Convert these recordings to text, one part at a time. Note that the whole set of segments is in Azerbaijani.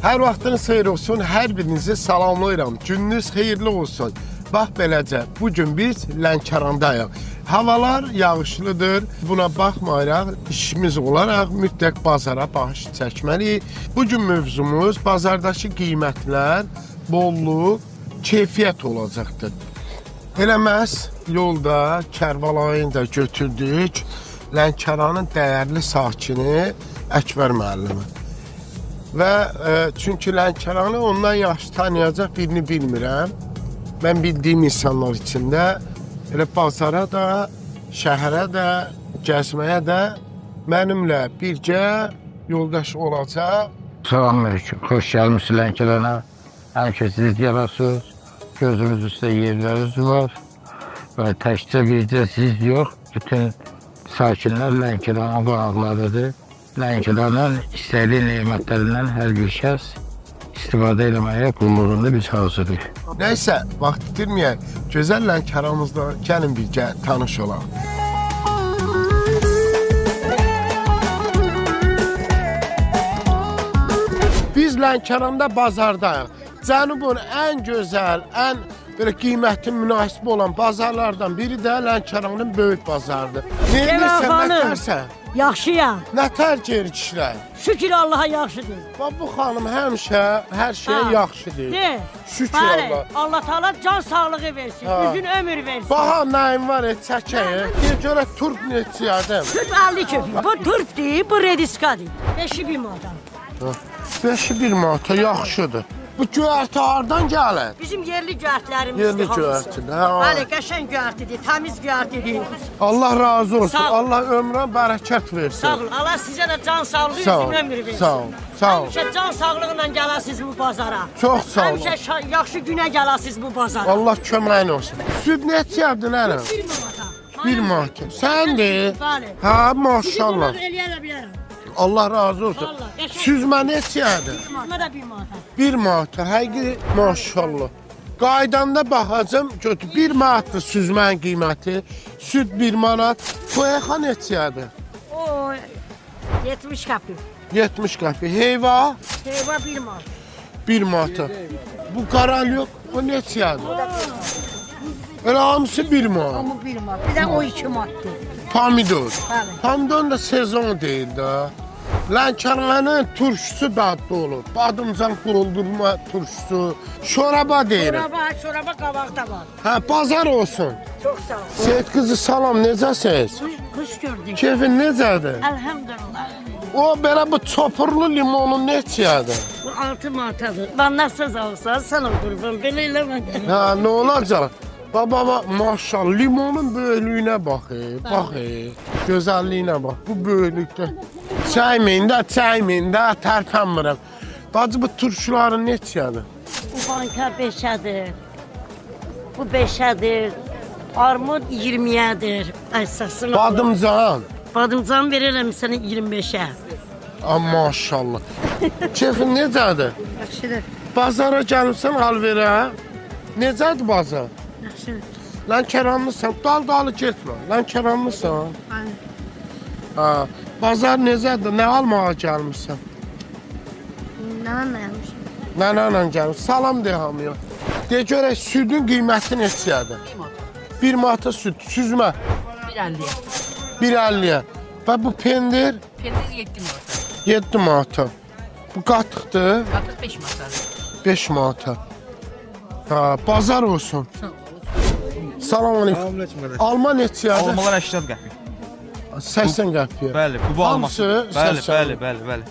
Hər vaxtınız xeyir olsun, hər birinizi salamlayıram. Gününüz xeyirli olsun. Bax beləcə, bugün biz Lənkərandayıq. Havalar yağışlıdır. Buna baxmayaraq, işimiz olaraq mütləq bazara baş çəkməliyik. Bugün mövzumuz bazardakı qiymətlər, bolluq, keyfiyyət olacaqdır. Elə məhz yolda Kərbalayını da götürdük. Lənkəranın dəyərli sakini Əkbər müəllimi. Və çünki Lənkəranı ondan yaxşı tanıyacaq birini bilmirəm. Mən bildiyim insanlar içində elə bazara da, şəhərə də, gəzməyə də mənimlə birgə yoldaş olacaq. Salamünaleyküm. Xoş gəlmişsiniz Lənkərana. Həmişə siz gəlirsiniz. Gözümüz üstə yerləriniz var. Və təkcə bircə siz yox, bütün sakinlər Lənkəranın qonaqlarıdır. Lənkəranın istəkli nemətlərindən hər bir şəxs istifadə eləməyə qulluğunda biz hazırıq. Nəysə, vaxt itirməyək, gözəl Lənkəranımızda gəlin birgə tanış olaq. Biz Lənkəranda bazardayıq. Cənubun ən gözəl, ən belə qiymətli münasib olan bazarlardan biri də Lənkəranın böyük bazarıdır. Neyirsən, nətərsən? Yaxşıyam. Nətər geri kişilər? Şükür Allaha yaxşıdır. Bax, bu xanım həmişə hər şeyə yaxşıdır. De. Şükür Bəli, Allah. Allah Teala can sağlığı versin, uzun ömür versin. Baha nəyim var, çəkəyə. Bir görə turp neçəyədim. Turp 50 köpük. Bu turpdur, bu rediskadır. 5'i 1 manat. 5'i 1 manata yaxşıdır. Bu göyərti hardan gəlir? Bizim yerli göyərtilərimizdir. Yerli göyərtidir, hə. Bəli, qəşəng göyərtidir, təmiz göyərtidir. Allah razı olsun. Sağ ol. Allah ömrə bərəkət versin. Sağ olun. Allah sizə də can sağlığı, Sağ ol. uzun ömür versin. Sağ ol. Sağ ol. Həmişə can sağlığıyla gələsiniz bu bazara. Çox sağ olun. Həmişə yaxşı günə gələsiniz bu bazara. Allah köməyin olsun. Süd neçəyədir nənəm? 1 manata. 1 manat. Səndir? Bəli. Hə, Sizi maşallah. qonaq eləyə bilərəm. Allah razı olsun. Vallahi, qəşəng. Süzmə neçəyədir? Süzmə də 1 manata. 1 manata, həqiqi maşallah. Qaydanda baxacam, götür 1 manatdır süzmənin qiyməti. Süd 1 manat. Toyaxa neçəyədir? O 70 qəpik. 70 qəpik. Heyva Heyva 1 manat. 1 manata. Bu qaral yox, o neçəyədir? Elə hamısı 1 manat. Amma 1 manat. Bir də o 2 manatdır. Pomidor. Bəli. Pomidorun da sezonu deyil də. Lənkəranın turşusu dadlı olur. Badımcan quruldurma turşusu. Şoraba deyirəm. Şoraba qabaq da var. Hə, bazar olsun. Çox sağ ol. Seyid qızı salam, necəsiz? Kuş gördük. Keyfin necədir? Elhamdülillah. O belə bu çopurlu limonun neçəyədir? Bu 6 manatadır. Bana söz alsan sana qurban. Belə eləmədin. Hə, nə olacaq? Baba, maşallah, limonun böyüklüyünə bax, bax, gözəlliyinə bax, bu böyüklükdə. Çəyməyin də, tərpənmirəm. Bacı, bu turşuların neçəyədir? Bu banka 5'ədir. Bu 5'ədir. Armud 20'yədir. Əsasını. Badımcan. Badımcan verirəm sənə 25'ə. Maşallah. Keyfin necədir? Yaxşıdır. Bazara gəlirsən alverə. Necədir bazar? Yaxşıdır. Lənkəranlısan, dal-dalı getmə. Lənkəranlısan. Ha, bazar necədir? Nə almağa gəlmirsən? Nə mənim? Nənə gəlmiş. Salam de hamıya. De görək südün qiyməti neçədir? 1 manata süd, süzmə. 1.50'ye. 1.50-yə. Və bu pendir Pendir 7 manata. 7 manata. Bu qatıqdır Katır 5 manata. 5 manata. Ha, bazar olsun. Salam aleyküm. Alma neçədir? Almalar 80 qəpik. 80 qəpiyə. Bəli, bu alması. Hamısı Bəli, 80. bəli.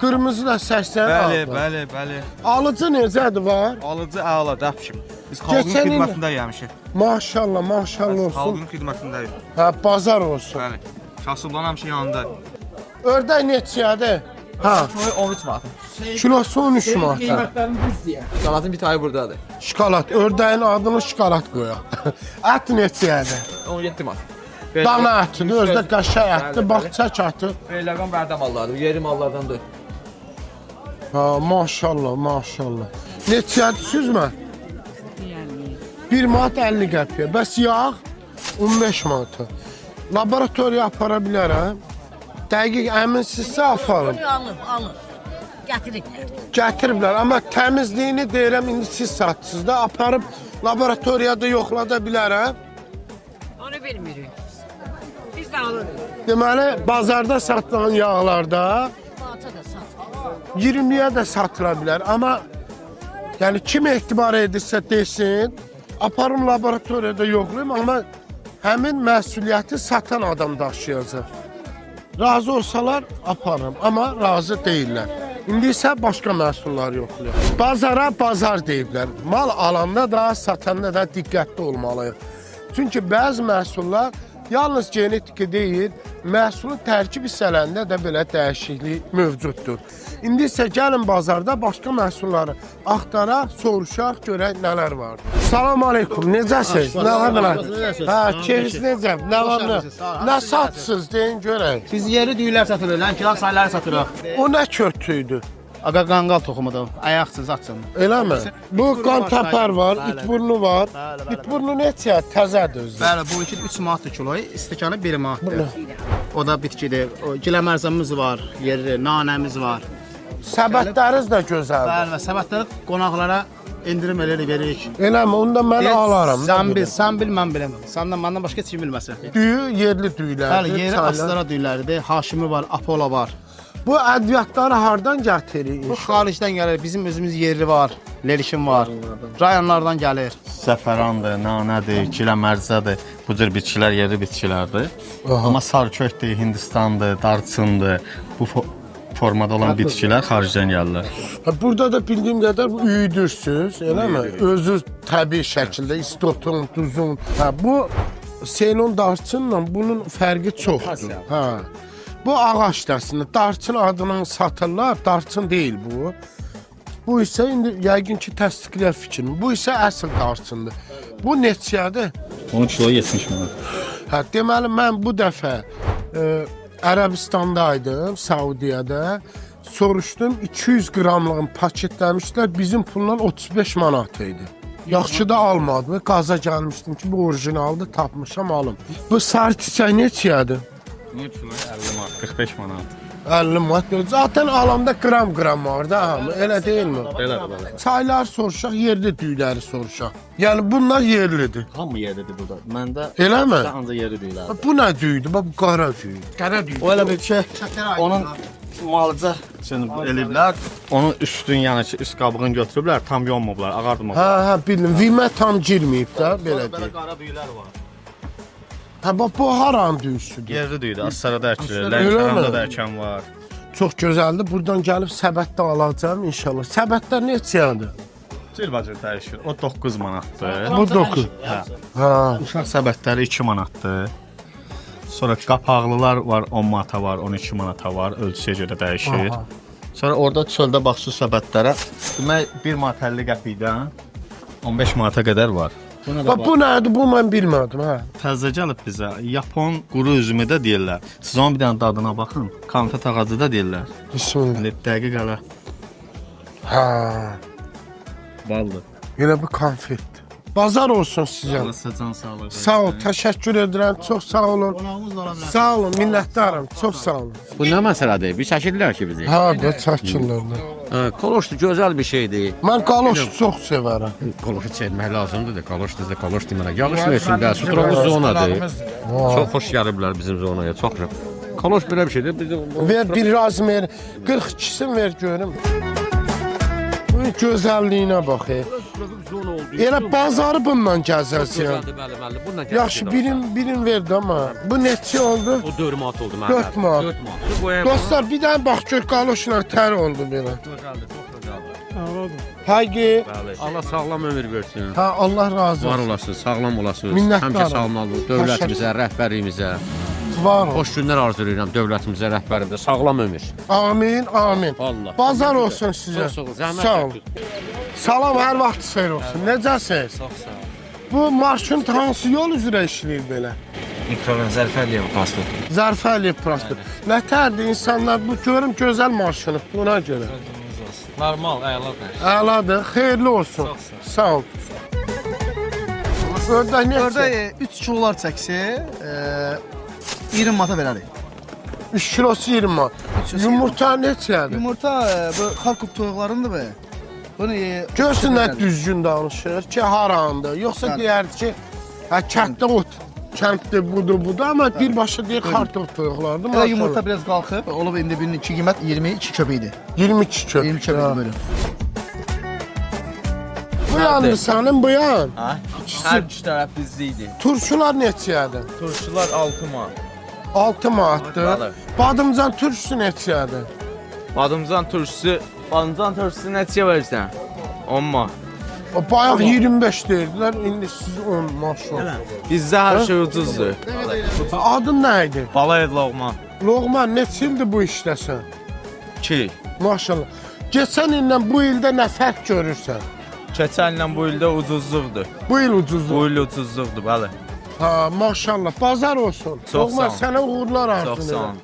Qırmızı da 80. Bəli. Alıcı necədir var? Alıcı əla dəpşim. Biz xalqın Keçən il- xidmətində gəlmişik. Maşallah, maşallah olsun. Xalqın xidmətindəyik. Ha, bazar olsun. Bəli. Kasıblan həmişə yanında. Ördək neçədir? Ha, 13 manat. kilosu 13 manata. Qiymətlərini düz deyə. Şokoladın bir tayı buradadır. Şokolad, ördəyin adını şokolad qoyaq. Ət neçədir? 17 manat. Dana ətidir, özdə qəşəng ətdir, Bəli, bax bəli. çək əti. Beyləqan bərdə mallardır, yerli mallardandır. Ha, maşallah, maşallah. Neçədir süzmə? 1 manat 50 qəpiyə. Bəs yağ 15 manata. Laboratoriya apara bilərəm. Dəqiq əminsizsə aparım. Alır. Gətiriblər. Gətiriblər, amma təmizliyini deyirəm, indi siz satsınız da, aparıb laboratoriyada yoxlada bilərəm. Onu bilmirik. Biz də alırıq. Deməli, bazarda satılan yağlarda Bağça da satır. 20-yə də satıla bilər, amma yəni kim etibar edirsə desin, aparım laboratoriyada yoxlayım, amma həmin məsuliyyəti satan adam daşıyacaq. Razı olsalar aparım, amma razı deyirlər. İndi isə başqa məhsullar yoxlayır. Bazara bazar deyiblər. Mal alanda da, satanda da diqqətli olmalıyıq. Çünki bəzi məhsullar yalnız genetiki deyil, məhsulun tərkib hissələrində də belə dəyişiklik mövcuddur. İndi isə gəlin bazarda başqa məhsulları axtaraq, soruşaq, görək nələr var. Salam aleykum, necəsiniz? Nə var belə? Hə, keyfiniz necə? Nə var nə? Nə satsınız deyin görək. Biz yeri düyülər satırıq, lənkəran sayları satırıq. O nə kötüydü? Aqa qanqal toxumudur, ayaqsız, açın. Eləmi? Bu qan təpər var, itburnu var. Bəli, bəli. İtburnu neçə? Təzədir özü. Bəli, bu iki 3 manatdır kiloyu, stəkanı 1 manatdır. O da bitkidir. O giləmərzəmiz var, yerli, nanəmiz var. Səbətləriniz də gözəldir. Bəli, və səbətləri qonaqlara endirim veririk. Eləmi? Onu da mən alaram. Sən bil, mən biləm. Səndən məndən başqa heç kim bilməsin. Düyü yerli düyülərdir. Bəli, yeri Astara düyüləridir, Haşimi var, Apollo var. Bu ədviyyatları hardan gətirir? Bu xaricdən gəlir, bizim özümüz yerli var, Lerişim var. Rayonlardan gəlir. Zəfərandır, nanədir, giləmərzədir. Bu cür bitkilər yerli bitkilərdir. Amma sarıkökdür, Hindistandır, darçındır. Bu formada olan bitkilər xaricdən gəlirlər. Burada da bildiyim qədər bu üyüdürsünüz, eləmi? Özü təbii şəkildə istotun, duzun. Hə, bu Seylon darçınla bunun fərqi çoxdur. Hə. Bu ağac dərsində darçın adından satırlar, darçın deyil bu. Bu isə indi yəqin ki təsdiqləyər fikrini. Bu isə əsl darçındır. Bu neçədir? 10 kilo 70 manat. Hə, deməli mən bu dəfə Ərəbistandaydım, Saudiyada. Soruşdum, 200 qramlığın paketləmişlər, bizim pulla 35 manat idi. Yaxşı da almadım, qaza gəlmişdim ki, bu orijinaldır, tapmışam alım. Bu sarı çiçək neçədir? 10 kilo 50 manat, 45 manat. 50 manat. Zaten alanda qram var da hamı, elə deyilmi? Belə. Çaylar soruşaq, yerli düyüləri soruşaq. Yəni bunlar yerlidir. Hamı yerlidir burada. Məndə Eləmi? ancaq yerli düyülərdir. Bu nə düyüdür? Bu qara düyü. Qara düyü. O elə bir şey, onun müalicə üçün eliblər. Onun üstün, yəni ki, üst qabığını götürüblər, tam yonmublar, ağardırmablar. Hə, bildim. Vimə tam girməyib də, belə deyil. Qara düyülər var. Hə, bu haranın düyüsüdür? Yerli düyüdür, Astarada əkilir, Öyle Lənkəranda mi? da əkən var. Çox gözəldir. Buradan gəlib səbətdə alacağam inşallah. Səbətlər neçədir? Cırbacır dəyişir. O 9 manatdır. Bu 9. Hə. Hə. Uşaq səbətləri 2 manatdır. Sonra qapaqlılar var, 10 manata var, 12 manata var, ölçüyə görə dəyişir. Aha. Sonra orada çöldə baxsız səbətlərə demək 1 manat 50 qəpikdən 15 manata qədər var. Bax bu nədir? Bu mən bilmədim, hə. Təzə gəlib bizə Yapon quru üzümü də deyirlər. Siz onun bir dənə dadına baxın. Konfet ağacı da deyirlər. Bismillah. Elə dəqiq elə Hə. baldır. Elə bu konfetdir. Bazar olsun sizə. Can sağlığı. Sağ ol, təşəkkür edirəm. Çox sağ olun. Qonağımız da ola bilər. Sağ olun, minnətdaram. Çox sağ olun. Bu nə məsələdir? Bir çəkirlər ki bizi. Hə, da çəkirlər. Koloş da gözəl bir şeydir. Mən qaloş çox sevərəm. Koloşu çəkmək lazımdır. Koloş da koloş deməli. Yağış mövsümdə sutromuz zonadır. Çox xoş gəliblər bizim zonaya. Çox xoş. Koloş belə bir şeydir. Bizim Ver bir razmer. 42'sini ver görüm. Bu gözəlliyinə bax. zona oldu. Elə bazarı bundan gəzərsən. Bəli, bəli. Bununla Yaxşı, birin verdi amma. Bu neçə oldu? O 4 manat oldu mənim. 4 manat. 4 manat. Dostlar, bir dənə bax gör qaloşla tər oldu belə. Həqiqi. Allah sağlam ömür versin. Hə, Allah razı Var olsun. olasınız, sağlam olasınız. Minnətdaram. Həmişə sağlam olun. Dövlətimizə, rəhbərimizə. Var ol. Xoş günlər arzulayıram dövlətimizə, rəhbərimizə. Sağlam ömür. Amin, amin. Allah. Bazar olsun sizə. Çox sağ ol, zəhmət Sağ ol. çəkdiniz. Salam, hər vaxt xeyir olsun. Necəsiniz? Çox sağ ol. Bu marşrut hansı yol üzrə işləyir belə? Mikroran Zərfəliyev prospekt. Zərfəliyev prospekt. Nətərdir insanlar bu görüm gözəl marşrut buna görə. Normal, əladır. Əladır, xeyirli olsun. Sağ ol. Ördək neçə? Orada 3 kilolar çəksə, 20 manata verərik. 3 kilosu 20 manat. Yumurta neçədir? Yumurta bu Xarkov toyuqlarındır be. Bunu Görsün nə düzgün danışır ki, harandır. Yoxsa deyərdi ki, hə kənddə ot, kənddə budur, amma birbaşa deyir Xarkov toyuqlardır. Elə yumurta biraz qalxıb, olub indi birinin 2 qiymət 22 köpə idi. 22 köp. 22 köpə idi böyle. Bu yandır sənin, bu yan. Ha? Hər iki tərəf bizdə idi. Turşular neçədir? Turşular 6 manat. 6 manatdır. Bəli. Badımcan turşusu neçədir? Badımcan turşusu neçəyə verirsən? 10 manat. O bayaq 25 deyirdilər, indi siz 10 maşallah. Bizdə hər şey ucuzdur. Adın nə idi? Balayet loğman. Loğman neçə ildir bu işdəsən? 2. Maşallah. Keçən illə bu ildə nə fərq görürsən? Keçən illə bu ildə ucuzluqdur. Bu il ucuzdur. Bu il ucuzluqdur, bəli. Ha, maşallah. Bazar olsun. Çox Loğman, sağ ol. sənə uğurlar Çox arzu sağ olun.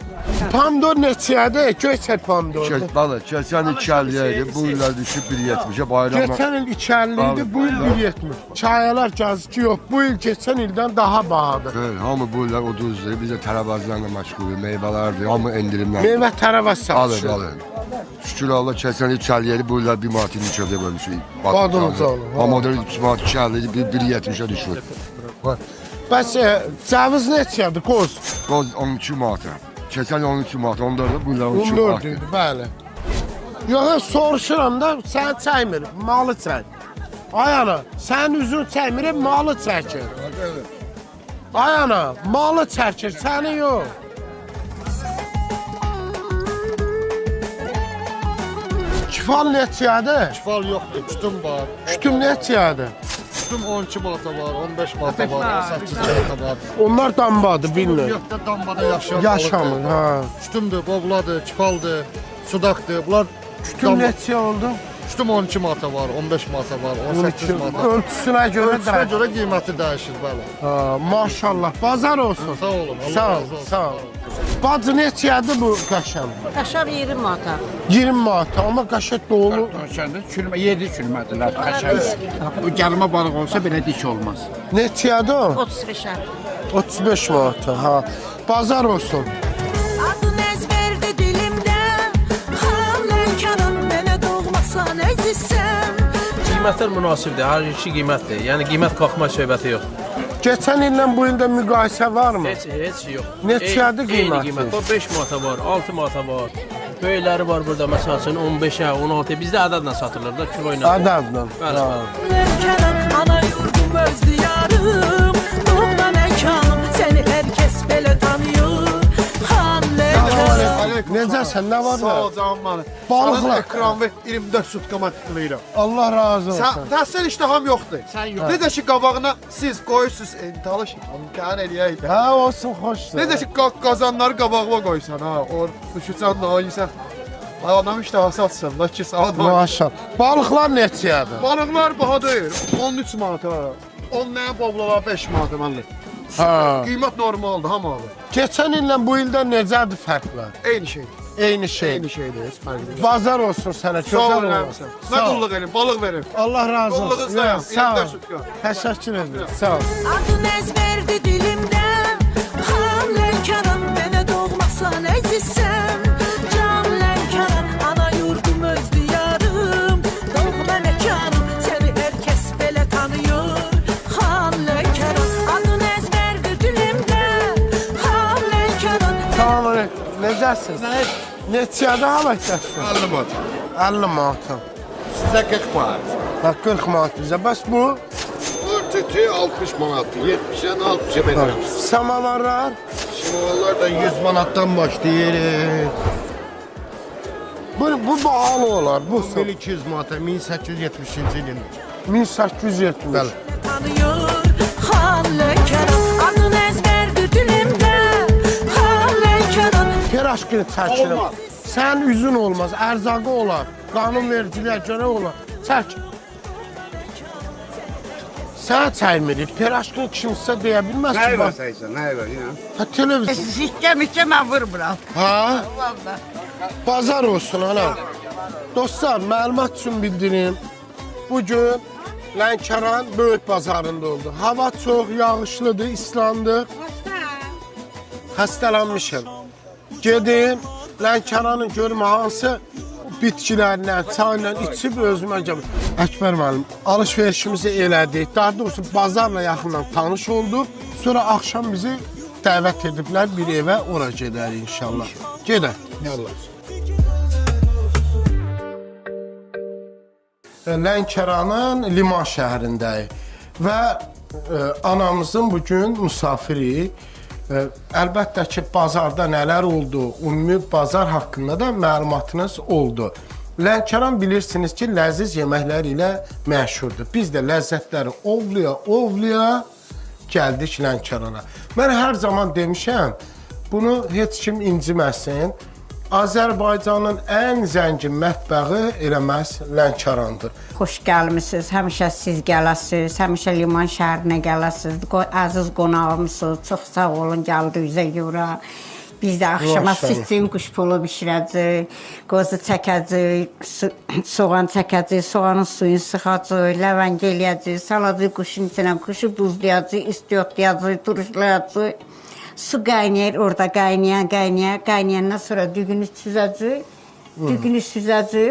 Pomidor neçədir? Göyçək pomidordur. Bəli, keçən 2.50 idi, bu illər düşüb 1.70-ə bayramda. Keçən il 2.50 idi, bu il 1.70. Çayalar cazı yox, bu il keçən ildən daha bahadır. Bəli, hamı bu illər ucuzdur, biz də tərəvəzlərlə məşğuluyuz, meyvələrdir, hamı endirimlər. Meyvə tərəvəz satışır. Bəli. Şükür Allah, keçən il 2.50 idi, bu illər 1 manat 20 köpəyə bölmüşük. Badımcan. Pomidor 2 manat 2.50 idi, 1.70-ə düşür. Bəs cəviz neçədir, qoz? Qoz 12 manata. Keçən il 12 manat, 14 bu illər 12 14 manat. idi, bəli. Yox, soruşuram da, sən çəymir, malı çək. Ay ana, sənin üzün çəkmir, malı çəkir. Ay ana, malı çəkir, səni yox. Kifal neçədir? Kifal yoxdur, kütüm var. Kütüm neçədir? Kütüm 12 manata var, 15 manata var, 18 manata var. Onlar dambadır, bilmir. Yoxda dambada yaşayan Yaşamır, ha. Kütümdür, bovladır, kifaldır, sudaqdır. Bunlar Kütüm neçə oldu? kütüm 12 manata var, 15 manata var, 18 manata. Ölçüsünə görə Ölçüsünə də. görə qiyməti dəyişir, bəli. Ha, maşallah, bazar olsun. Sağ olun, Allah Sağ ol, razı olsun. sağ ol. Bacı neçədir bu qaşam? Qaşar 20 manata. 20 manat, amma qaşıq dolu. Çürümə 7 çürümədilər. Bu gəlmə balıq olsa belə dik olmaz. Neçədir o? 35'er. 35 manat, ha. Bazar olsun. Adın ezberdi dilimdə Xanlənkanım mənə doğmasan əzizsəm Qiymətlər münasibdir, hər iki qiymətdir. Yəni qiymət qalxma söhbəti yox. Geçən illə bu ildə müqayisə varmı? Heç yox. Neçədir Eyni qiyməti? qiymət. O 5 manata var, 6 manata var. Böyükləri var burada məsəl üçün 15-ə, 16-ya. Bizdə ədədlə satılır da, kilo ilə. Ədədlə. Bəli. Xanlənkanım ana yurdum öz diyarım Doğma məkanım səni hər kəs belə tanıyır Xanlənkanım Necəsən, nə var Sağ da? ol canım benim. Balıqlar. Ekran ve 24 sutkama tıklayıram. Allah razı olsun. Təhsil iştaham yoxdur. Sən yox. Necə ki qabağına siz qoyursunuz talış imkan eləyək. Ha, olsun, xoşdur. Necə ki qazanları qabağıma qoysan ha. O düşürsən də oynasan. Adam iştahası atsın. La ki sağ ol. Maşallah. Balıqlar neçədir? Balıqlar bahadır. 13 manata. 10 nə boblalar 5 manata mənli. Ha. Qiymət normaldır, hamıdır. Keçən illə bu ildə necədir fərqlər? Eyni şey. Eyni şey. Eyni şeydir, heç fərqi yox. Bazar olsun sənə, Sağ ol, gözəl Rəmsən. olsun. Nə qulluq eləyim, balıq verim. Allah razı olsun. Qulluğuzdayım, Yox, sağ ol. 24 sutka. Təşəkkür edirəm, sağ ol. Adın ezberdi dilimdə Xanlənkanım mənə doğmasan əzizsəm Canlənkanım ana yurdum öz diyarım Doğma məkanım səni hər kəs belə tanıyır Xanlənkanım adın ezberdi dilimdə Xanlənkanım Salam aleyküm. Necəsiz? Neçədə halətdəsin? 50 manat. 50 manat. Sizə 40 manat. Ha, 40 manat bizə. Bəs bu? Bu tütü 60 manat, 70'den 60'a bedel. Samavarlar? Şimalar da 100 manattan başlayır. Bu bahalı olar. Bu 1200 manata, 1870'ci ilin. 1870. Bəli. tanıyır Xanlənkanım adın ezberdi dilimdə Xanlənkanım Piraşkini çəkirim. Sən üzün olmaz, ərzaqı olar. Qanun vericiliyə görə olar. Çək. Sən çəkmirik. Piraşkini kimsə deyə bilməz ki. Nə Saysan, nə var ya? Ha, televiziyon. Sistemikə mən vurmuram. Ha? Vallahi. Bazar olsun ana. Dostlar, məlumat üçün bildirim. Bugün Lənkəran böyük bazarında oldu. Hava çox yağışlıdır, islandı. Xəstələnmişəm. Gedim Lənkəranın görüm hansı bitkilərlə, çayla içib özümə gəldim. Əkbər müəllim, alış-verişimizi elədik. Daha doğrusu bazarla yaxından tanış olduq. Sonra axşam bizi dəvət ediblər bir evə, ora gedərik inşallah. Gedək. Lənkəranın Liman şəhərindəyik və anamızın bugün müsafiri. Əlbəttə ki, bazarda nələr oldu, ümumi bazar haqqında da məlumatınız oldu. Lənkəran bilirsiniz ki, ləziz yeməklər ilə məşhurdur. Biz də ləzzətləri ovlaya gəldik Lənkərana. Mən hər zaman demişəm, bunu heç kim inciməsin. Azərbaycanın ən zəngin mətbəxi elə məhz Lənkərandır. Xoş gəlmisiniz, həmişə siz gələsiniz, həmişə Liman şəhərinə gələsiniz. Əziz qonağımsınız, çox sağ olun gəldiyinizə görə. Biz də axşama siz üçün quşpulu bişirəcəyik, qozu çəkəcəyik, soğan çəkəcəyik, soğanın suyunu sıxacağıq, ləvəng eləyəcəyik, salacağıq quşun içinə, quşu buzlayacağıq, istiyotlayacağıq, turşlayacağıq. Su qaynayır, orada qaynayandan sonra düyünü süzəcəyik,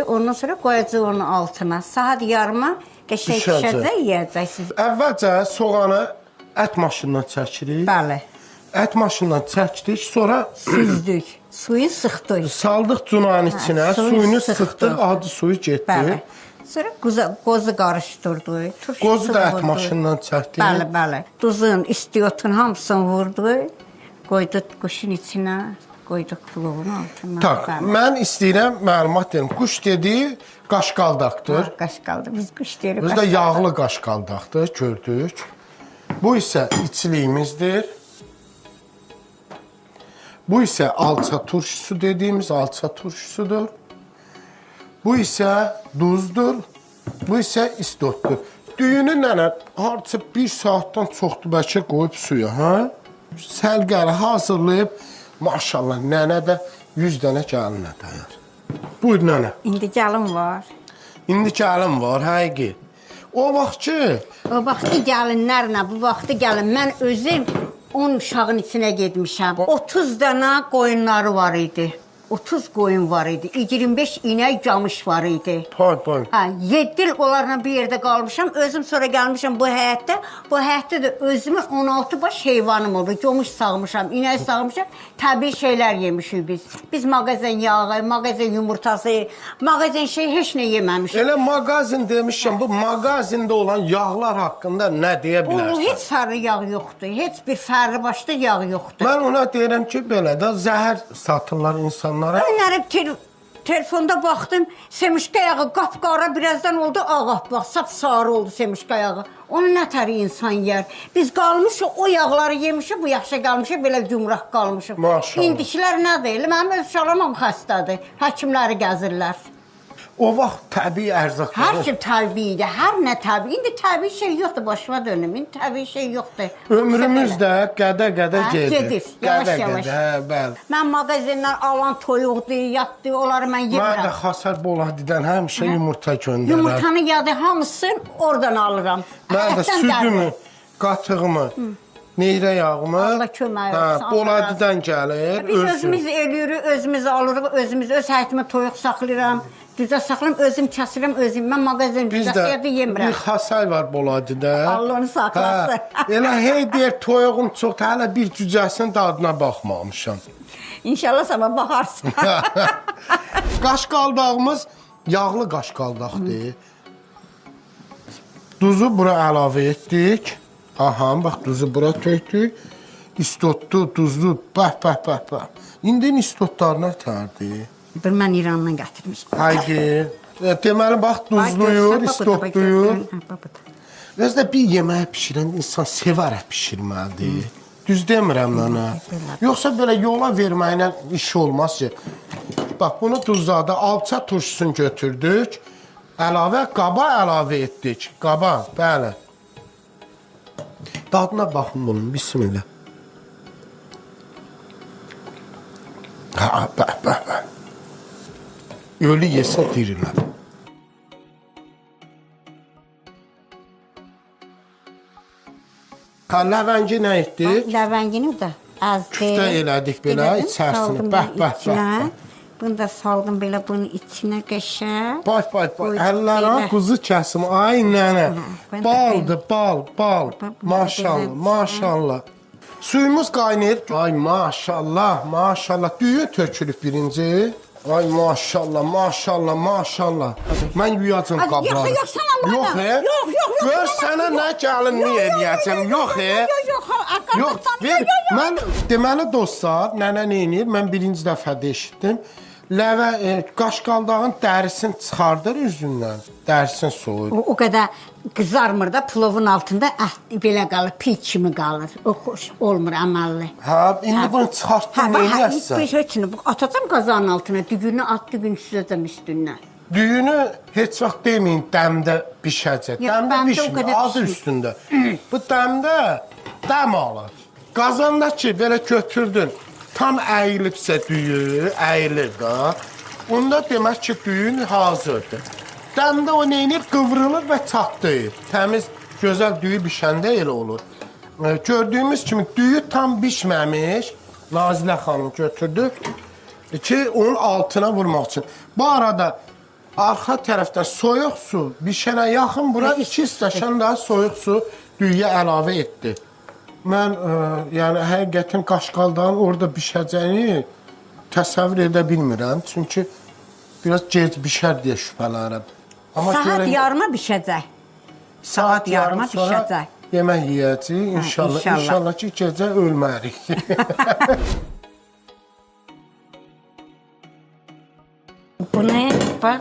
ondan sonra qoyacaq onun altına. Saat yarıma qəşəng pişəcək, yeyəcəksiniz. Əvvəlcə soğanı ət maşınından çəkirik. Bəli. Ət maşınından çəkdik, sonra süzdük, suyu sıxdıq. Saldıq cunanın içinə, suyunu sıxdıq, acı suyu getdi. Bəli. Sonra qozu qarışdırdıq. Qozu da ət maşınından çəkdik. Bəli, bəli. Duzun, istiyotun hamısını vurduq. Qoyduq quşun içinə, qoyduq plovun altına. Tak, mən istəyirəm məlumat verim. Quş dediyi qaşqaldaqdır. Qaşqaldaq, biz quş deyirik. Özü də yağlı qaşqaldaqdır, gördük. Bu isə içliyimizdir. Bu isə alça turşusu dediyimiz alça turşusudur. Bu isə duzdur. Bu isə istotdur. Düyünü nənə hardasa 1 saatdan çoxdur bəlkə qoyub suya, hə? Səlqəli hazırlayıb, maşallah, nənə də 100 dənə gəlinə dayar. Buyur, nənə. İndi gəlin var. İndi gəlin var, həqiqi. O vaxtı gəlinlərlə, bu vaxtı gəlin. Mən özüm 10 uşağın içinə getmişəm. 30 dənə qoyunları var idi. 30 qoyun var idi. 25 inək camış var idi. Pay. 7 il onlarla bir yerdə qalmışam. Özüm sonra gəlmişəm bu həyətdə. Bu həyətdə də özümün 16 baş heyvanım oldu. Comuş sağmışam, inək sağmışam. Təbii şeylər yemişik biz. Biz mağazin yağı, mağazin yumurtası, mağazin heç nə yeməmişik. Elə mağazin demişəm, bu mağazində olan yağlar haqqında nə deyə bilərsən? Heç sarı yağ yoxdur. Heç bir fərli başlı yağ yoxdur. Mən ona deyirəm ki, belə də zəhər satırlar insanlar. Önləri telefonda baxdım, semişka yağı qapqara birazdan oldu ağappaq, sapsarı oldu semişka yağı. Onu nətəri insan yer. Biz qalmışıq, o yağları yemişik, bu yaxşı qalmışıq, belə cümrah qalmışıq. Maşallah. İndikilər nə deyil? Mənim öz uşaqlarım xəstədir, həkimləri gəzirlər. O vaxt təbii ərzaq. Hər şey təbii idi, hər nə təbii. İndi təbii şey yoxdur, başıma dönüm. İndi təbii şey yoxdur. Ömrümüz də qədə-qədə gedir. Yavaş-yavaş. Bəli. Mən mağazindən alan toyuqdur, yatdı, onları mən yemirəm. Mən də Xasar Boladidən həmişə yumurta göndərəm. Yumurtanı yadı hamısını oradan alıram. Mən də südümü, qatığımı, neyrə yağımı Boladidən gəlir. Biz özümüz eləyirik, özümüz alırıq, özümüz öz həyətimi toyuq saxlayıram. Düzə saxlayım, özüm kəsirəm, özüm. Mən mağazin düzəsiyyədə yemirəm. Bir xasay var Boladidə. Allah onu saxlasın. Elə hey deyir, toyuğum çoxdur, hələ bir cücəsinin dadına baxmamışam. İnşallah sana baxarsın. Qaşqaldağımız yağlı qaşqaldaqdır. Duzu bura əlavə etdik. Aha, bax, duzu bura tökdük. İstotdu, duzlu, bəh. İndi istotlarına tərdir. Mən İrandan gətirmişəm. Haydi. Deməli, bax, duzluyur, istotluyur. Özdə bir yeməyi pişirən insan sevərək pişirməlidir. Düz demirəm mənə. Yoxsa belə yola verməklə iş olmaz ki. Bax, bunu duzladı, alça turşusunu götürdük. Qaba əlavə etdik. Qaba, bəli. Dadına baxın bunun, bismillah. Bəh. Ölü yesə dirilər. Ləvəngi nə etdik? Ləvəngini də azdı. Küftə elədik belə içərisini. Bəh. Bunu da saldım belə bunun içinə qəşəng. Bax. Əllərə quzu kəsim. Ay nənə. Baldır, bal. Maşallah. Suyumuz qaynayır. Ay maşallah. Düyü tökülüb birinci. Ay maşallah. Mən yuyacam qabları. Yox, sən Allah. Yox. Gör sənə nə gəlinlik eləyəcəm. Yox. Ver. Mən deməli dostlar, nənə nə edir? Mən birinci dəfədə eşitdim. Ləvə qaşqaldağın dərisini çıxardır üzündən. Dərisini soyur. O qədər qızarmır da plovun altında belə qalır, piy kimi qalır. O xoş olmur əməlli. İndi bunu çıxartdım, nə eləyəsən? Heç nə, atacam qazanın altına, düyünü düyün süzəcəm üstündən. Düyünü heç vaxt deməyin dəmdə bişəcək. Dəmdə bişmir, adı üstündə. Bu dəmdə dəm alır. Qazanda ki, belə götürdün, tam əyilibsə düyü, əyilir də. Onda demək ki, düyün hazırdır. Dəmdə o neynir? Qıvrılır və çatlayır. Təmiz, gözəl düyü bişəndə elə olur. Gördüyümüz kimi düyü tam bişməmiş. Nazilə xanım götürdük ki, onun altına vurmaq üçün. Bu arada arxa tərəfdən soyuq su bişənə yaxın bura 2 stəkan daha soyuq su düyüyə əlavə etdi. Mən yəni həqiqətin qaşqaldağın orada bişəcəyini təsəvvür edə bilmirəm. Çünki biraz gec bişər deyə şübhələnirəm. Saat yarıma bişəcək. Saat yarıma bişəcək. Yemək yeyəcəyik inşallah. İnşallah ki, gecə ölmərik. Bunu, bax,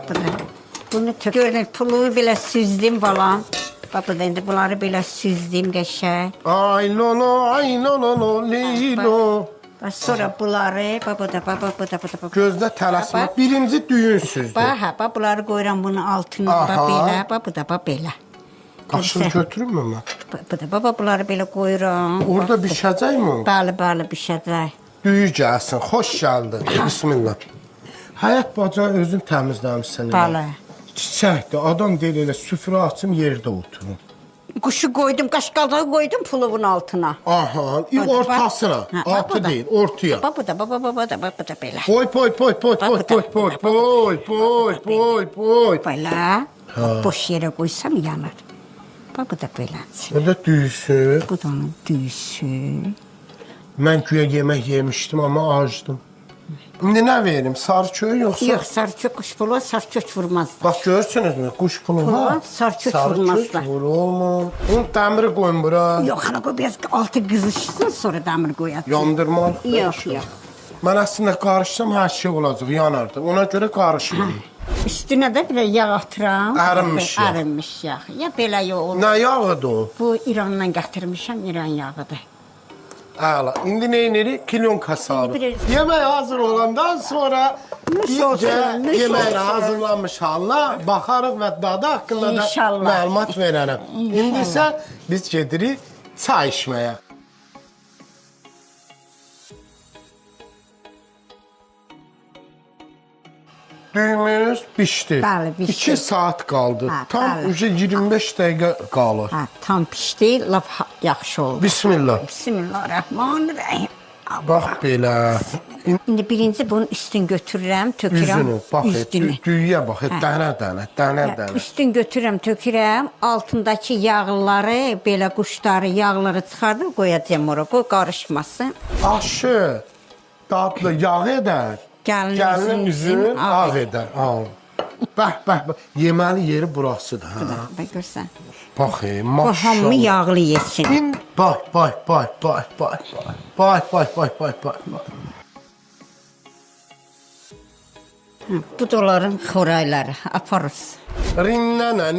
bunu görün, pulu belə süzdüm balam. Bax, indi bunları belə süzdüm qəşəng. Ay lolo, leylo. Sonra bunları, bax, bu da. Gözdə tələsmə. Birinci düyün süzdü. Bax, bunları qoyuram bunun altına, bax, belə, bax, bu da, bax, belə. Qaşını götürürmü mən? Bu da, bax, bunları belə qoyuram. Orada bişəcək mi? Bəli, bişəcək. Düyü gəlsin, xoş gəldin. Bismillah. Həyat baca özün təmizləmişsən. Bəli. Çiçəkdir, adam deyir elə süfrə açım yerdə oturun. Quşu qoydum, qaşqaldağı qoydum puluvun altına. Aha, ortasına, altı deyil, ortaya. Bax, bu da belə. Boy. Belə, boş yerə qoysam yanar. Bax, bu da belədir. Bu da düyüsü. Bu da onun düyüsü. Mən güya yemək yemişdim, amma acdım. İndi nə verim, sarçöy yoxsa? Yox, sarçök quşpulu, sarçök vurmazlar. Bax, görürsünüzmü, quşpulu var. Sarçök vurmazlar. Sarçök vurulmur. Onun dəmiri qoyun bura. Yox, ana qoy, biraz altı qızışsın, sonra dəmir qoyacaq. Yandırmalı. Yox. Mən əslində qarışsam, hər şey olacaq, yanardı. Ona görə qarışmayayım. Üstünə də bir yağ atıram. Ərinmiş yağ. Ərinmiş yağ. Ya belə yağ olur. Nə yağıdır o? Bu İrandan gətirmişəm, İran yağıdır. Əla. İndi nə edirik? Kilyonka sarı. Yemək hazır olandan sonra yeməyə hazırlanmış halda baxarıq və dadı haqqında da məlumat verərəm. İndi isə biz gedirik çay içməyə. Düyümüz bişdi. Bəli, bişdi. 2 saat qaldı. Tam 25 dəqiqə qalır. Tam pişdi, laf yaxşı oldu. Bismillah. Bismillahirrahmanirrahim. Bax belə. İndi birinci bunun üstünü götürürəm, tökürəm. Üzünü, bax, düyüyə bax, dənə. Üstün götürürəm, tökürəm. Altındakı yağları, belə quşları, yağları çıxardım, qoyacağım ora. Qoy qarışmasın. Aşı dadlı yağ edər. Gəlinin üzünü ağ edər. Bax. Yeməli yeri burasıdır. Bax, görsən. Bax, maşallah. Bu hamı yağlı yesin. Bax. Bu da onların xorayları, aparırız. Rinnana.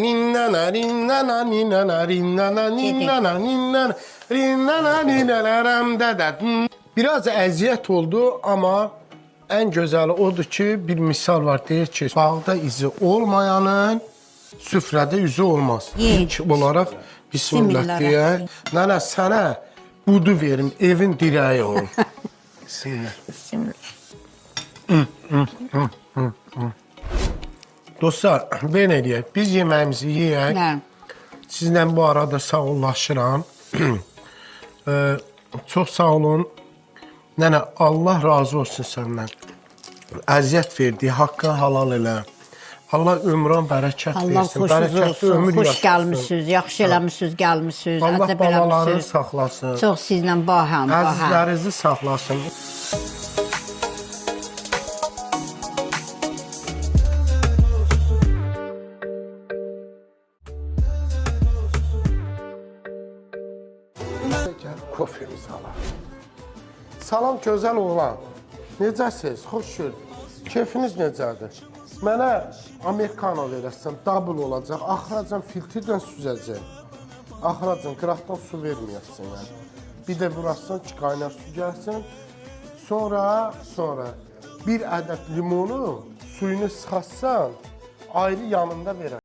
Biraz əziyyət oldu, amma ən gözəli odur ki, bir misal var, deyir ki, bağda izi olmayanın süfrədə üzü olmaz. İlk olaraq bismillah deyək. Nənə, sənə budu verim, evin dirəyi ol. Bismillah. Dostlar, belə deyək, biz yeməyimizi yeyək. Sizlə bu arada sağollaşıram. Çox sağ olun. Nənə, Allah razı olsun səndən. Əziyyət verdiyi, haqqını halal elə. Allah ömrün bərəkət Allah versin. xoşunuz olsun. ömür Xoş yaşasın. gəlmisiniz, yaxşı eləmisiniz, gəlmisiniz. Allah əcəb balalarını eləmisiniz. saxlasın. Çox sizlə baham, baham. Əzizlərinizi saxlasın. Gəl kofemizi alaq. Salam gözəl oğlan. Necəsiz? Xoş gördük. Keyfiniz necədir? Mənə amerikano verəsən, double olacaq. Axıracan filtrdən süzəcək. Axıracan qıraqdan su verməyəsən yəni. Bir də burasından qaynar su gəlsin. Sonra bir ədəd limonu suyunu sıxatsan, ayrı yanında verər.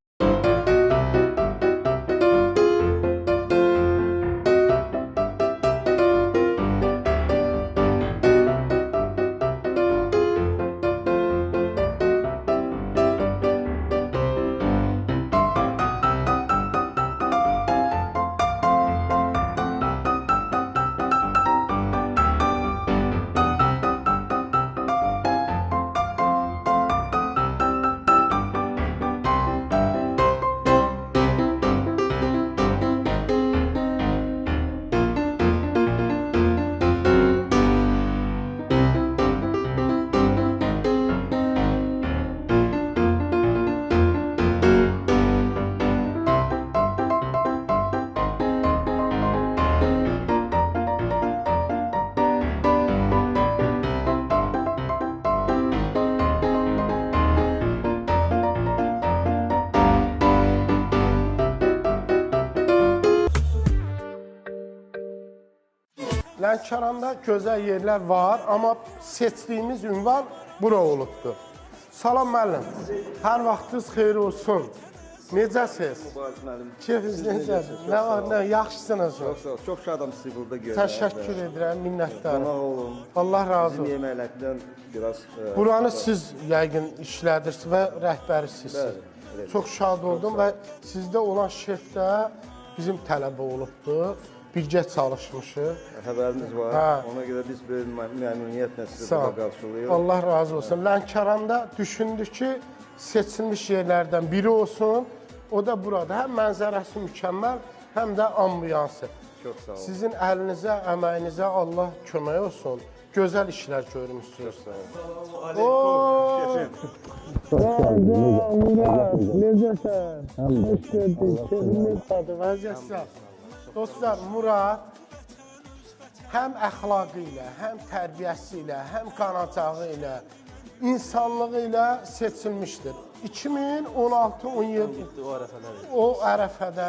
Lənkəranda gözəl yerlər var, amma seçdiyimiz ünvan bura olubdur. Salam müəllim, hər vaxtınız xeyir olsun. Necəsiz? Keyfiniz necədir? Nə var, nə? Yaxşısınız? Çox şadam sizi burada görmək. Təşəkkür edirəm, minnətdarım. Qonaq olun. Allah razı olsun. Bizim yeməklərdən biraz... Buranı siz yəqin işlədirsiniz və rəhbərisiniz. Çox şad oldum və sizdə olan şef də bizim tələbə olubdur. Birgə çalışmışıq. Xəbəriniz var. Ona görə biz böyük məmnuniyyətlə sizi burada qarşılayırıq. Allah razı olsun. Lənkəranda düşündük ki, seçilmiş yerlərdən biri olsun. O da burada. Həm mənzərəsi mükəmməl, həm də ambiyansı. Çox sağ olun. Sizin əlinizə, əməyinizə Allah kömək olsun. Gözəl işlər görmüşsünüz. Necəsən? Hoş gördük. Keyfiniz tadı, vəziyyətlər. Dostlar, Murad həm əxlaqı ilə, həm tərbiyəsi ilə, həm qanacağı ilə, insanlığı ilə seçilmişdir. 2016-17 o ərəfədə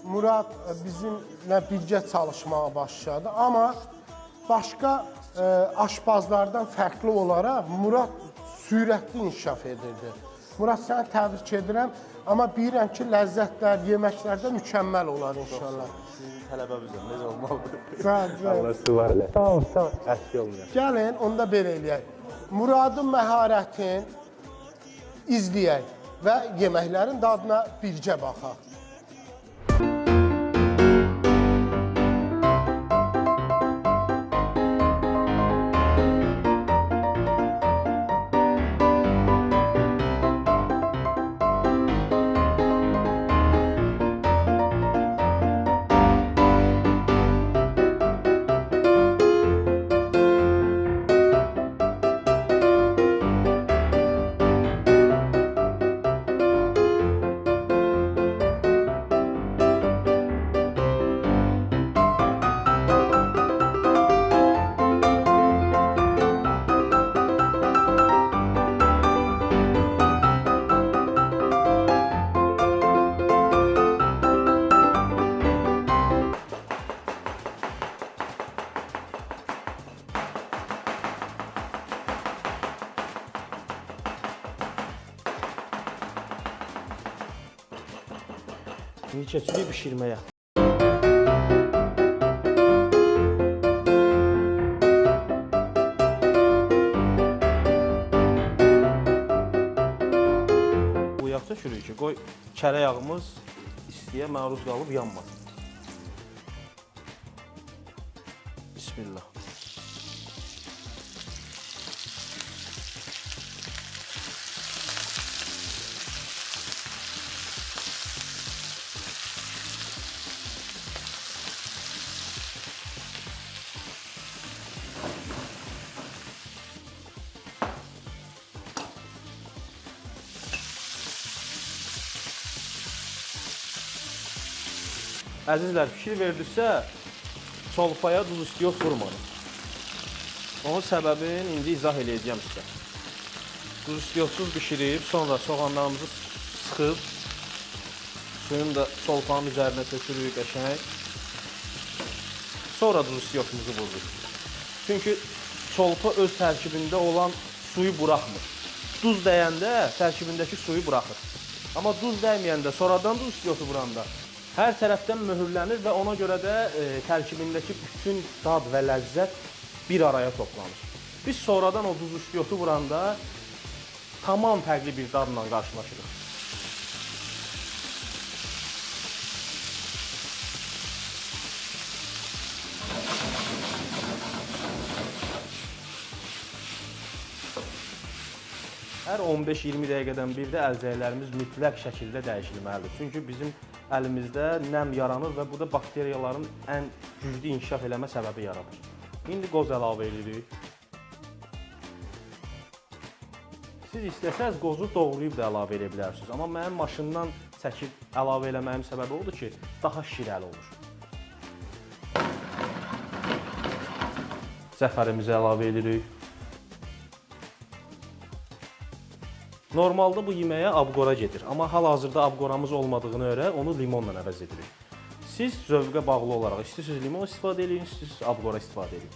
Murad bizimlə birgə çalışmağa başladı. Amma başqa aşbazlardan fərqli olaraq Murad sürətli inkişaf edirdi. Murad, səni təbrik edirəm. Amma bilirəm ki, ləzzətlər, yeməklərdə mükəmməl olar inşallah. Sizin tələbəmizdir, necə olmalıdır? Allah sizi var elə. Sağ ol, sağ ol. Əski olmayaq. Gəlin, onu da belə eləyək. Muradın məharətin izləyək və yeməklərin dadına bircə baxaq. İndi keçirik bişirməyə. Bu yağ çəkirik ki, qoy kərə yağımız istiyə məruz qalıb yanmasın. Bismillah. Əzizlər, fikir verdinizsə, çolpaya duz istiot vurmayın. Onun səbəbini indi izah edəcəm sizə. Duz istiotsuz bişirib, sonra soğanlarımızı sıxıb, suyunu da çolpanın üzərinə tökürük, qəşəng. Sonra duz istiotumuzu vururuq. Çünki çolpa öz tərkibində olan suyu buraxmır. Duz dəyəndə tərkibindəki suyu buraxır. Amma duz dəyməyəndə, sonradan duz istiotu vuranda hər tərəfdən möhürlənir və ona görə də tərkibindəki bütün dad və ləzzət bir araya toplanır. Biz sonradan o duz istiotu vuranda tamam fərqli bir dadla qarşılaşırıq. Hər 15-20 dəqiqədən bir də əlcəklərimiz mütləq şəkildə dəyişilməlidir. Çünki bizim əlimizdə nəm yaranır və bu da bakteriyaların ən güclü inkişaf eləmə səbəbi yaradır. İndi qoz əlavə edirik. Siz istəsəz qozu doğrayıb da əlavə edə bilərsiniz. Amma mənim maşından çəkib əlavə eləməyim səbəbi odur ki, daha şirəli olur. Zəfərimizi əlavə edirik. Normalda bu yeməyə abqora gedir, amma hal-hazırda abqoramız olmadığına görə onu limonla əvəz edirik. Siz zövqə bağlı olaraq istəyirsiniz limon istifadə edin, istəyirsiniz abqora istifadə edin.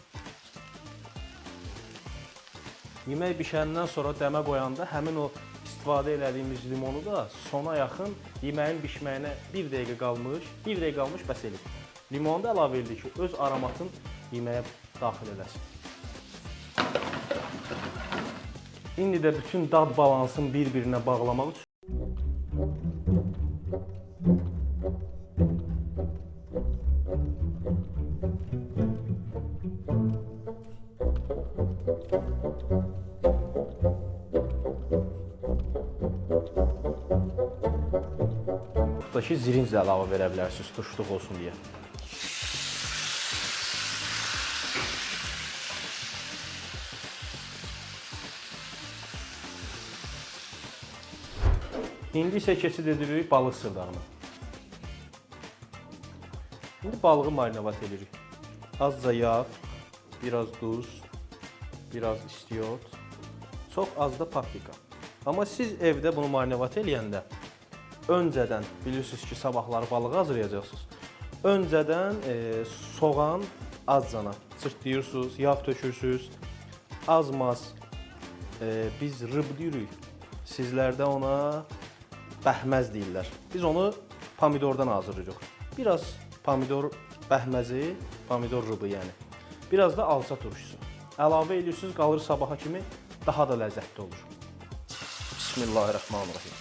Yemək bişəndən sonra dəmə qoyanda həmin o istifadə etdiyimiz limonu da sona yaxın yeməyin bişməyinə 1 dəqiqə qalmış bəs eləyir. Limonu da əlavə edirik ki, öz aromatın yeməyə daxil eləsin. İndi də bütün dad balansını bir-birinə bağlamaq üçün buradakı zirinc də əlavə verə bilərsiniz, turşuluq olsun deyə. İndi isə keçid edirik balıq sırdağına. İndi balığı marinavat edirik. Azca yağ, biraz duz, biraz istiot, çox az da paprika. Amma siz evdə bunu marinavat eləyəndə öncədən, bilirsiniz ki, sabahları balığı hazırlayacaqsınız. Öncədən soğan azcana çırtlayırsınız, yağ tökürsünüz, az-maz biz rıb deyirik. Sizlərdə ona bəhməz deyirlər. Biz onu pomidordan hazırlayırıq. Biraz pomidor bəhməzi, pomidor rıbı yəni. Biraz da alça turşusu. Əlavə edirsiniz, qalır sabaha kimi daha da ləzzətli olur. Bismillahirrahmanirrahim.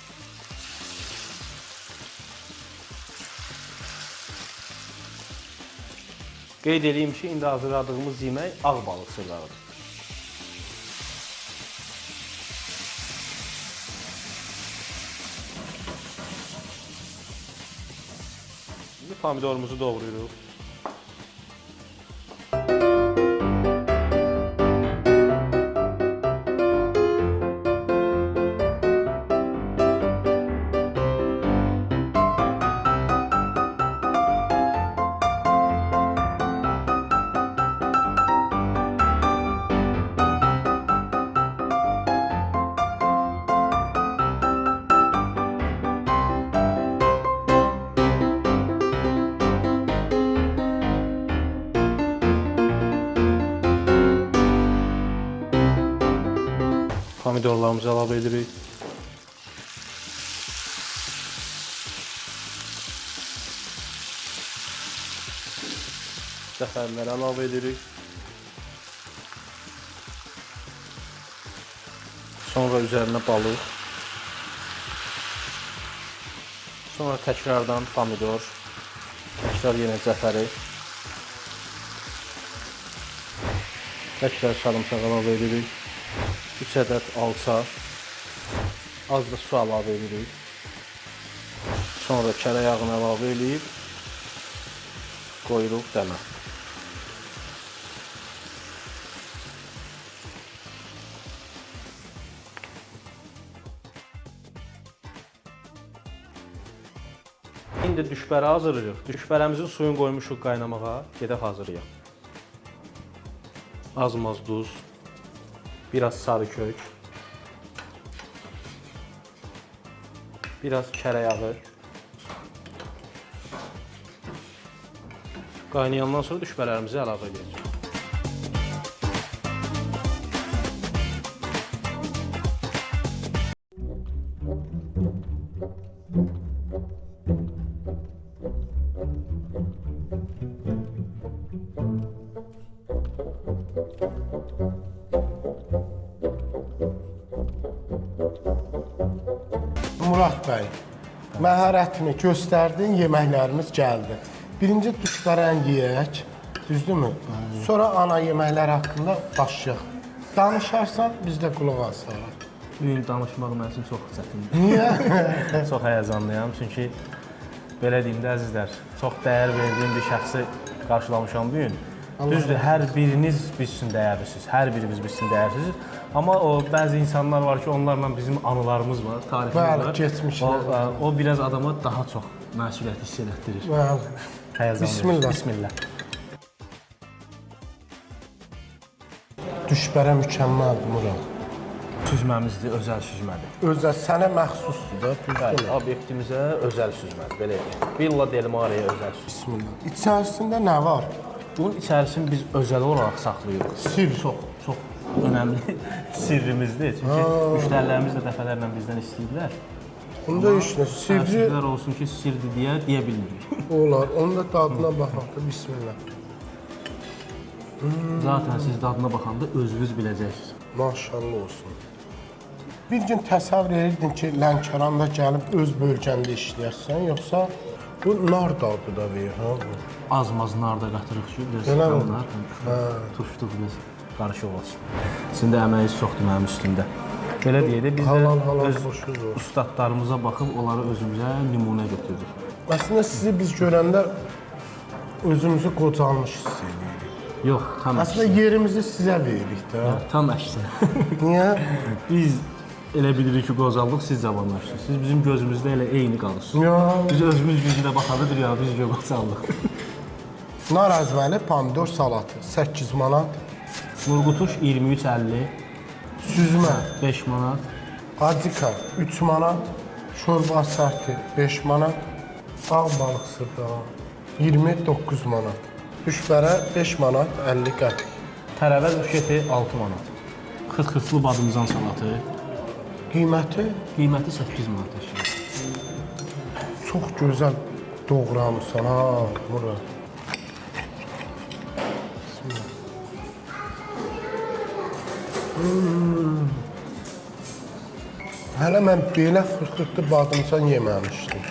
Qeyd edeyim ki, indi hazırladığımız yemək ağ balıq sırdağıdır. Şimdi pomidorumuzu doğrayırıq. Pomidorlarımızı əlavə edirik. Zəfərləri əlavə edirik. Sonra üzərinə balıq. Sonra təkrardan pomidor. Təkrar yenə zəfəri. Təkrar sarımsaq əlavə edirik. 3 ədəd alça, az da su əlavə edirik. Sonra kərə yağını əlavə edib qoyuruq dəmə. İndi düşbəri hazırlayırıq. Düşbərəmizin suyunu qoymuşuq qaynamağa. Gedək hazırlayaq. Az-maz duz, biraz sarı kök, biraz kərə yağı. Qaynayandan sonra düşbələrimizi əlavə edəcəyik. Murad bəy, məharətini göstərdin, yeməklərimiz gəldi. Birinci düşbərəni yeyək, düzdürmü? Sonra ana yeməklər haqqında başlayaq. Danışarsan, biz də qulaq asarıq. Bu gün danışmaq mənim üçün çox çətindir. Niyə? Çox həyəcanlıyam, çünki belə deyim də əzizlər, çox dəyər verdiyim bir şəxsi qarşılamışam bu gün. Düzdür, hər biriniz biz üçün dəyərlisiniz, hər birimiz biz üçün dəyərlisiniz. Amma o bəzi insanlar var ki, onlarla bizim anılarımız var, tariximiz var. Keçmişlər. O biraz adama daha çox məsuliyyət hiss elətdirir. Həyəcanlı. Bismillah. Bismillah. Düşbərə mükəmməldir, Murad. Süzməmizdir, özəl süzmədir. Özəl, sənə məxsusdur da, düzdür. Obyektimizə özəl süzmədir, belə deyək. Villa Del Mare'yə özəl süzmədir. Bismillah. İçərisində nə var? Bunun içərisini biz özəl olaraq saxlayırıq. Sir. Çox önəmli sirrimizdir. Çünki müştərilərimiz də dəfələrlə bizdən istəyirlər. Bunda işlə, sirri... Təəssüflər olsun ki, sirdir deyə bilmirik. Olar, onun da dadına baxaq da, bismillah. Zaten siz dadına baxanda özünüz biləcəksiniz. Maşallah olsun. Bir gün təsəvvür edirdin ki, Lənkəranda gəlib öz bölgəndə işləyərsən, yoxsa bu nar dadı da verir, ha? Az-maz nar da qatırıq ki, biraz turşduq biz qarışıq olsun. Sizin də əməyiniz çoxdur mənim üstümdə. Belə deyək də, biz də öz ustadlarımıza baxıb onları özümüzə nümunə götürdük. Əslində sizi biz görəndə özümüzü qocalmış hiss edirik. Yox, tam əksinə. Əslində yerimizi sizə veririk də. Tam əksinə. Niyə? Biz elə bilirik ki, qocaldıq, siz cavanlaşdınız. Siz bizim gözümüzdə elə eyni qalırsınız. Biz özümüz gücünə baxanda ya, biz qocaldıq. Nar əzməli, pomidor salatı 8 manat. Murqutuş 23.50. Süzmə 5 manat. Adika 3 manat. Şorba sərti 5 manat. Ağ balıq sırdağı 29 manat. Düşbərə 5 manat 50 qəpik. Tərəvəz uşeti 6 manat. Xırxırtlı badımcan salatı. Qiyməti? Qiyməti 8 manat aşağı. Çox gözəl doğramısan ha, Murad. Hələ mən belə xırxırtlı badımcan yeməmişdim.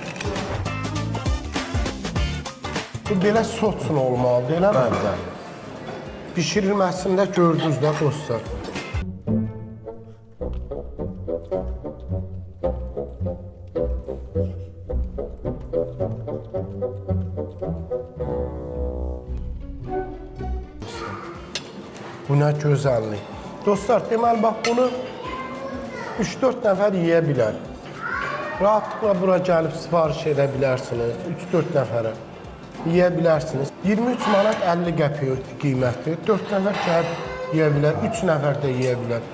Bu belə sosla olmalıdır, elə mi? Bişirilməsində gördünüz də dostlar. Bu nə gözəllik. Dostlar, deməli, bax, bunu 3-4 nəfər yeyə bilər. Rahatlıqla bura gəlib sifariş edə bilərsiniz, 3-4 nəfərə yeyə bilərsiniz. 23 manat 50 qəpik qiyməti, 4 nəfər gəlib yeyə bilər, 3 nəfər də yeyə bilər.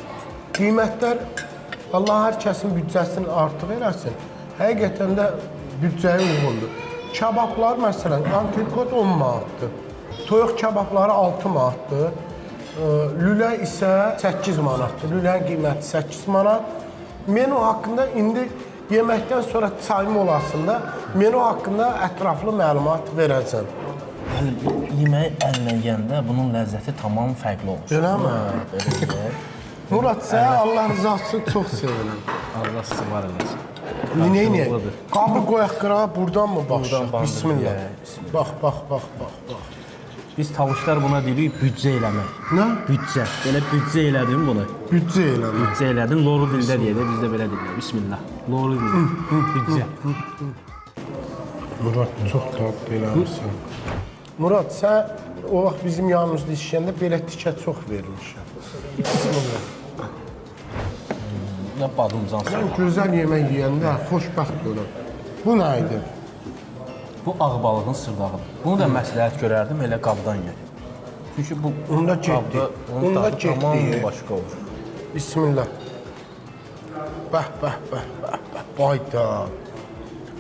Qiymətlər, Allah hər kəsin büdcəsini artıq eləsin, həqiqətən də büdcəyə uyğundur. Kebablar, məsələn, antrikot 10 manatdır, toyuq kebabları 6 manatdır. Lülə isə 8 manatdır. Lülənin qiyməti 8 manat. Menu haqqında indi yeməkdən sonra çay molasında menu haqqında ətraflı məlumat verəcəm. Yəni, yeməyi əllə yeyəndə bunun ləzzəti tamam fərqli olur. Elə mi? Murad, sən Allah rızası üçün çox sevirəm. Allah sizi var eləsin. Neynəyək? Qabı qoyaq qırağa, buradan mı başlayaq? Bismillah. Bax. Biz tavuşlar buna deyirik büdcə eləmək. Nə? Büdcə. Belə büdcə elədim bunu. Büdcə eləmək. Büdcə elədim. Loru dildə deyək də, biz də belə deyək. Bismillah. Loru dildə. Büdcə. Murad, çox tatlı eləmişsən. Murad, sən o vaxt bizim yanımızda işləyəndə belə tikə çox vermişəm. Bismillah. Nə badımcan Mən gözəl yemək yeyəndə xoşbəxt oluram. Bu nə idi? Bu ağ balığın sırdağıdır. Bunu da məsləhət görərdim elə qabdan ye. Çünki bu Onda qabda onun Onda dadı tamam getdi. başqa olur. Bismillah. Bəh, bəh, bəh, bəh, bəh. Bayda.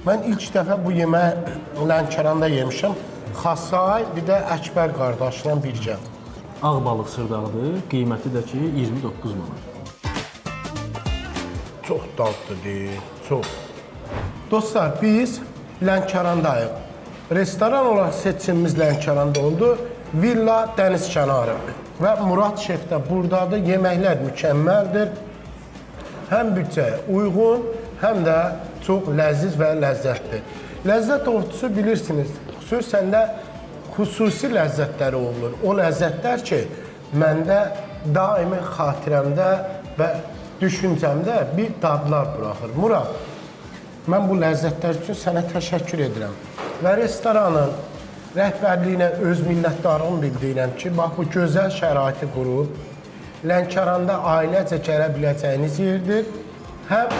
Mən ilk dəfə bu yeməyi Lənkəranda yemişəm. Xasay, bir də Əkbər qardaşla birgə. Ağ balıq sırdağıdır, qiyməti də ki 29 manat. Çox dadlıdır, çox. Dostlar, biz Lənkərandayıq. Restoran olaraq seçimimiz Lənkəranda oldu. Villa dəniz kənarı. Və Murad şef də buradadır. Yeməklər mükəmməldir. Həm büdcəyə uyğun, həm də çox ləziz və ləzzətli. Ləzzət ortusu bilirsiniz, xüsusən də xüsusi ləzzətləri olur. O ləzzətlər ki, məndə daimi xatirəmdə və düşüncəmdə bir dadlar buraxır. Murad, mən bu ləzzətlər üçün sənə təşəkkür edirəm. Və restoranın rəhbərliyinə öz minnətdarlığımı bildirirəm ki, bax bu gözəl şəraiti qurub, Lənkəranda ailəcə gələ biləcəyiniz yerdir. Həm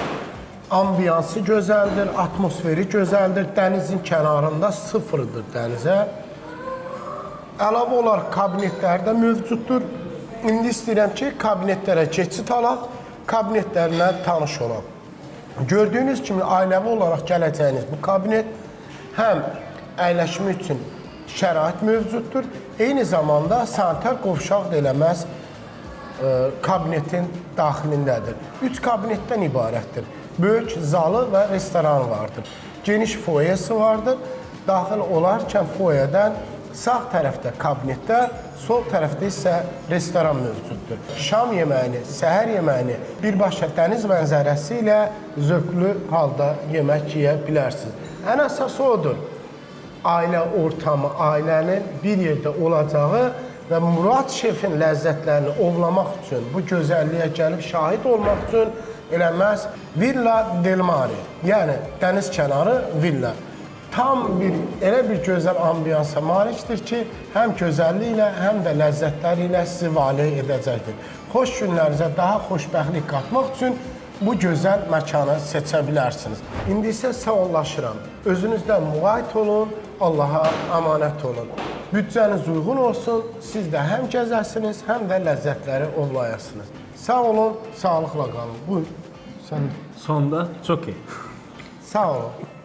ambiyansı gözəldir, atmosferi gözəldir, dənizin kənarında sıfırdır dənizə. Əlavə olaraq kabinetlər də mövcuddur. İndi istəyirəm ki, kabinetlərə keçid alaq, kabinetlərlə tanış olaq. Gördüyünüz kimi ailəvi olaraq gələcəyiniz bu kabinet həm əyləşmə üçün şərait mövcuddur, eyni zamanda sanitar qovşaq da eləməz kabinetin daxilindədir. 3 kabinetdən ibarətdir. Böyük zalı və restoran vardır. Geniş foyesi vardır. Daxil olarkən foyədən sağ tərəfdə kabinetlər, sol tərəfdə isə restoran mövcuddur. Şam yeməyini, səhər yeməyini birbaşa dəniz mənzərəsi ilə zövqlü halda yemək yeyə bilərsiniz. Ən əsası odur. Ailə ortamı, ailənin bir yerdə olacağı və Murad şefin ləzzətlərini ovlamaq üçün, bu gözəlliyə gəlib şahid olmaq üçün eləməz Villa Del Mare, yəni dəniz kənarı villa. Tam elə bir gözəl ambiyansa malikdir ki, həm gözəlliyi ilə, həm də ləzzətləri ilə sizi vali edəcəkdir. Xoş günlərinizə daha xoşbəxtlik qatmaq üçün bu gözəl məkanı seçə bilərsiniz. İndi isə sağollaşıram. Özünüzdən müvayit olun, Allaha əmanət olun. Büdcəniz uyğun olsun, siz də həm gəzəsiniz, həm də ləzzətləri ovlayasınız. Sağ olun, sağlıqla qalın. Buyur, sən. Sonda çox iyi. Sağ olun.